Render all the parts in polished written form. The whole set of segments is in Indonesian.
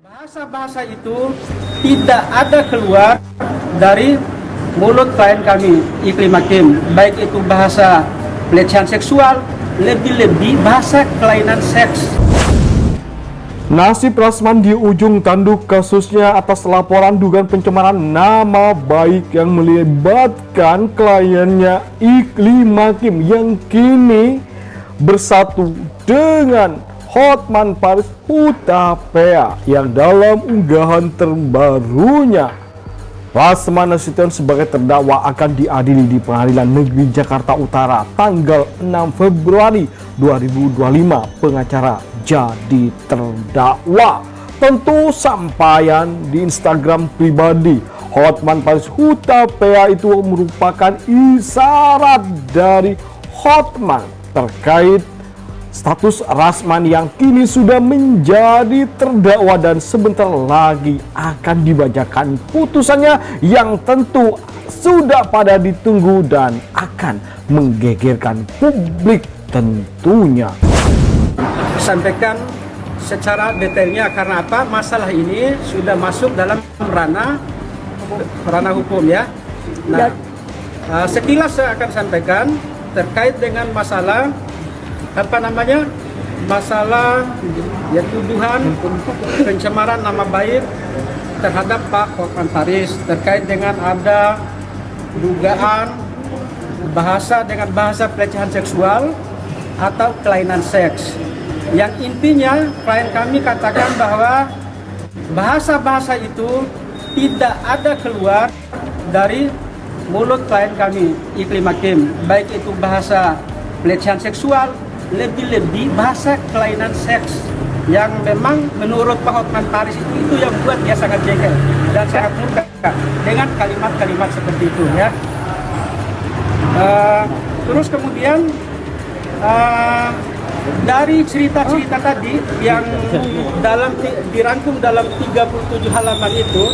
Bahasa-bahasa itu tidak ada keluar dari mulut klien kami, Iklim Hakim, baik itu bahasa pelecehan seksual, lebih-lebih bahasa kelainan seks. Nasib Rasman di ujung tanduk kasusnya atas laporan dugaan pencemaran nama baik yang melibatkan kliennya Iklim Hakim yang kini bersatu dengan Hotman Paris Hutapea yang dalam unggahan terbarunya Rasman Nasution sebagai terdakwa akan diadili di Pengadilan Negeri Jakarta Utara tanggal 6 Februari 2025. Pengacara jadi terdakwa. Tentu sampaian di Instagram pribadi Hotman Paris Hutapea itu merupakan isyarat dari Hotman terkait status Rasman yang kini sudah menjadi terdakwa dan sebentar lagi akan dibacakan putusannya yang tentu sudah pada ditunggu dan akan menggegerkan publik tentunya. Sampaikan secara detailnya karena apa? Masalah ini sudah masuk dalam ranah hukum ya. Nah, sekilas saya akan sampaikan terkait dengan masalah masalah ya tuduhan pencemaran nama baik terhadap Pak Hotman Paris terkait dengan ada dugaan bahasa pelecehan seksual atau kelainan seks. Yang intinya klien kami katakan bahwa bahasa-bahasa itu tidak ada keluar dari mulut klien kami, Iklim Hakim, baik itu bahasa pelecehan seksual, lebih-lebih bahasa kelainan seks yang memang menurut Pak Hotman Paris itu yang membuat dia sangat jengkel dan sangat murka dengan kalimat-kalimat seperti itu ya. Terus kemudian dari cerita-cerita tadi yang dirangkum dalam 37 halaman itu,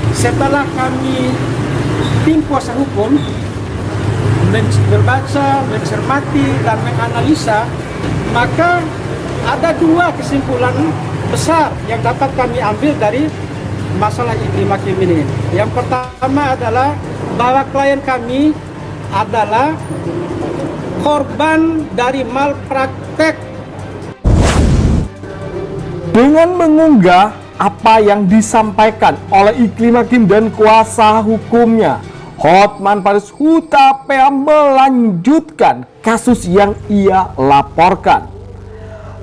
setelah kami tim kuasa hukum membaca, mencermati, dan menganalisa, maka ada dua kesimpulan besar yang dapat kami ambil dari masalah Iklim Hakim ini. Yang pertama adalah bahwa klien kami adalah korban dari malpraktek. Dengan mengunggah apa yang disampaikan oleh Iklim Hakim dan kuasa hukumnya, Hotman Paris Hutapea melanjutkan kasus yang ia laporkan.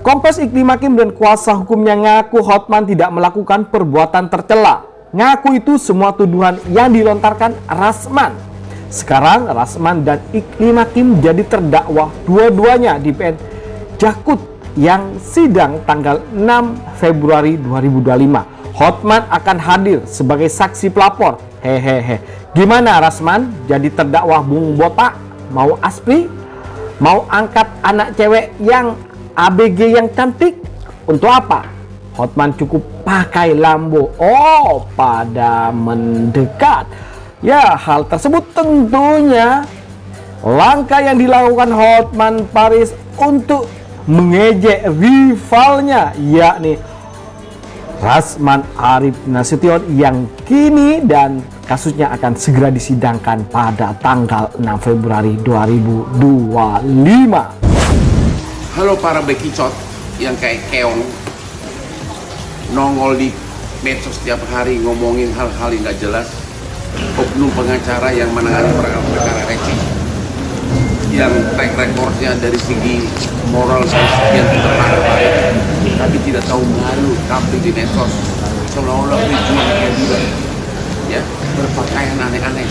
Kompes Iklim Hakim dan kuasa hukumnya ngaku Hotman tidak melakukan perbuatan tercela. Ngaku itu semua tuduhan yang dilontarkan Rasman. Sekarang Rasman dan Iklim Hakim jadi terdakwa dua-duanya di PN Jakut yang sidang tanggal 6 Februari 2025. Hotman akan hadir sebagai saksi pelapor. Hehehe. Gimana Rasman? Jadi terdakwa Bung Botak? Mau aspri? Mau angkat anak cewek yang ABG yang cantik? Untuk apa? Hotman cukup pakai Lambo. Oh, pada mendekat. Ya, hal tersebut tentunya langkah yang dilakukan Hotman Paris untuk mengejek rivalnya, yakni Rasman Arif Nasution yang kini dan kasusnya akan segera disidangkan pada tanggal 6 Februari 2025. Halo para bekicot yang kayak keong nongol di medsos setiap hari ngomongin hal-hal yang gak jelas, oknum pengacara yang menangani perkara receh yang track recordnya dari segi moral yang terbaik, tapi tidak tahu malu tampil di medsos seolah-olah berjuang kayak juga ya, berpakaian aneh-aneh.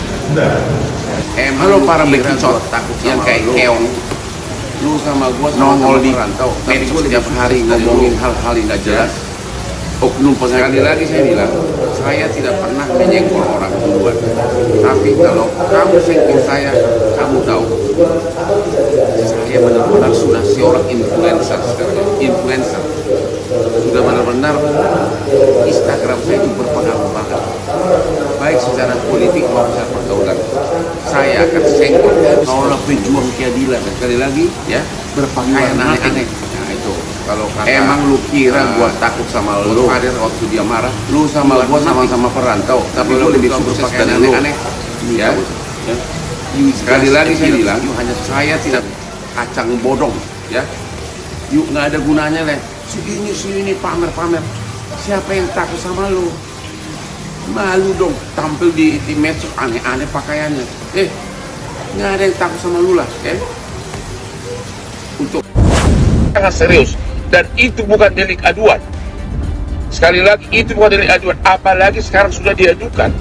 Halo para bekicot yang kayak keong, lu sama gua nongol di medsos setiap hari ngomongin hal-hal yang gak jelas, oknum pengacara. Sekali lagi saya bilang, saya tidak pernah menyenggol orang duluan, tapi kalau kamu senggol saya, kamu tahu saya benar-benar sudah seorang influencer sekarang. Influencer sudah benar-benar Instagram saya itu berpengaruh banget, baik secara politik maupun secara pergaulan. Saya akan senggol kalau pejuang keadilan, sekali lagi ya, berpakaian aneh-aneh. Nah itu Kalau emang lu kira gua takut sama lu hadir waktu dia marah? Lu sama gua sama-sama perantau, tapi lu lebih sukses dan aneh-aneh. Ya. Sekali lagi saya bilang, hanya saya tidak kacang bodong, ya. Yuk nggak ada gunanya leh. Sini pamer-pamer. Siapa yang takut sama lu? Malu dong tampil di medsos aneh-aneh pakaiannya. Nggak ada yang takut sama lu lah, ya. Untuk sangat serius, dan itu bukan delik aduan. Sekali lagi, itu bukan delik aduan, apalagi sekarang sudah diadukan.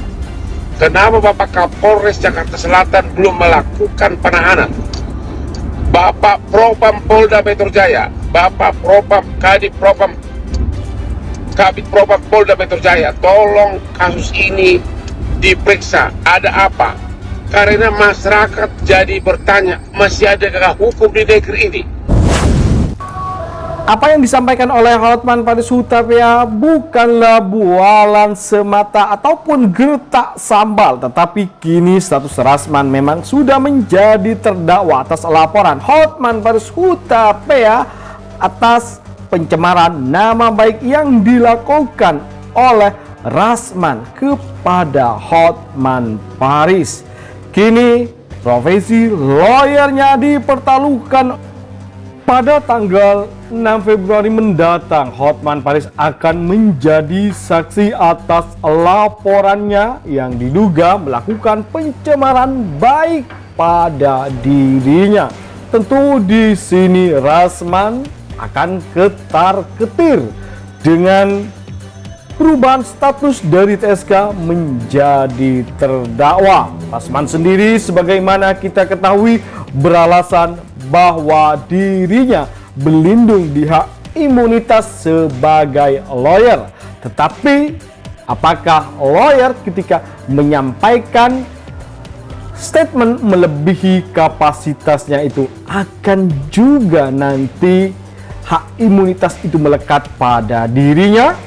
Kenapa Bapak Kapolres Jakarta Selatan belum melakukan penahanan? Bapak Propam Polda Metro Jaya, Bapak Propam Kadif Propam Kabid Propam Polda Metro Jaya, tolong kasus ini diperiksa, ada apa? Karena masyarakat jadi bertanya, masih adakah hukum di negeri ini? Apa yang disampaikan oleh Hotman Paris Hutapea bukanlah bualan semata ataupun gertak sambal, tetapi kini status Rasman memang sudah menjadi terdakwa atas laporan Hotman Paris Hutapea atas pencemaran nama baik yang dilakukan oleh Rasman kepada Hotman Paris. Kini profesi lawyernya dipertaruhkan. Pada tanggal 6 Februari mendatang, Hotman Paris akan menjadi saksi atas laporannya yang diduga melakukan pencemaran baik pada dirinya. Tentu di sini Rasman akan ketar-ketir dengan perubahan status dari TSK menjadi terdakwa. Rasman sendiri sebagaimana kita ketahui beralasan bahwa dirinya berlindung di hak imunitas sebagai lawyer. Tetapi apakah lawyer ketika menyampaikan statement melebihi kapasitasnya itu akan juga nanti hak imunitas itu melekat pada dirinya?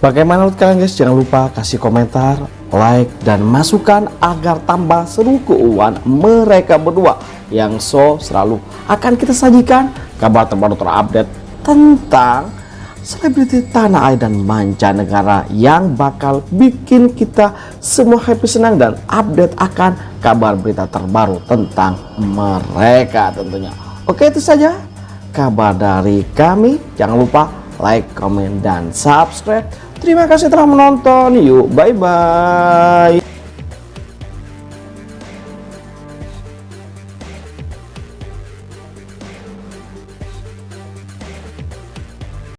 Bagaimana menurut kalian guys? Jangan lupa kasih komentar, like, dan masukan agar tambah seru keuangan mereka berdua yang selalu akan kita sajikan kabar terbaru terupdate tentang selebriti tanah air dan mancanegara yang bakal bikin kita semua happy, senang, dan update akan kabar berita terbaru tentang mereka tentunya. Oke, itu saja kabar dari kami. Jangan lupa like, komen, dan subscribe. Terima kasih telah menonton. Yuk, bye-bye.